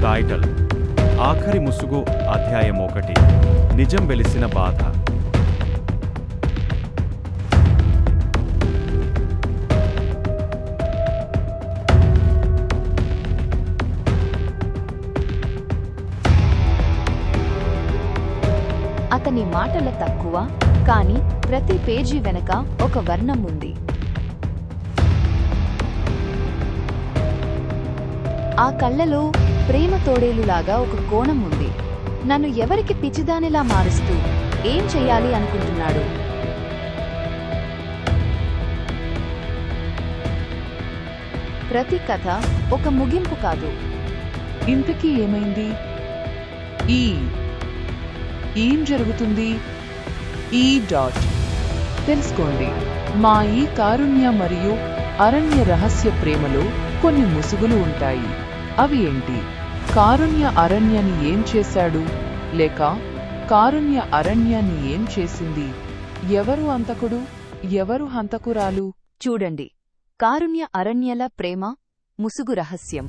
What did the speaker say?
Title ఆఖరి ముసుగు అధ్యాయం 1 నిజం వెలిసిన బాధ. అతని మాటల తక్కువ, కాని ప్రతి పేజీ వెనక ఒక వర్ణం ఉంది. ఆ కళ్ళలో ప్రేమ తోడేలులాగా ఒక కోణం ఉంది. నన్ను ఎవరికి పిచ్చిదానిలా మారుస్తూ ఏం చెయ్యాలి అనుకుంటున్నాడు? ప్రతి కథ ఒక ముగింపు కాదు. ఇంతకీ ఏమైంది? ఏం జరుగుతుంది? తెలుసుకోండి. మా ఈ కారుణ్య మరియు అరణ్య రహస్య ప్రేమలో కొన్ని ముసుగులు ఉంటాయి. అవి ఏంటి? కారుణ్య అరణ్యని ఏం చేశాడు, లేక కారుణ్య అరణ్యాన్ని ఏం చేసింది? ఎవరు అంతకుడు, ఎవరు హంతకురాలు? చూడండి, కారుణ్య అరణ్యల ప్రేమ ముసుగు రహస్యం.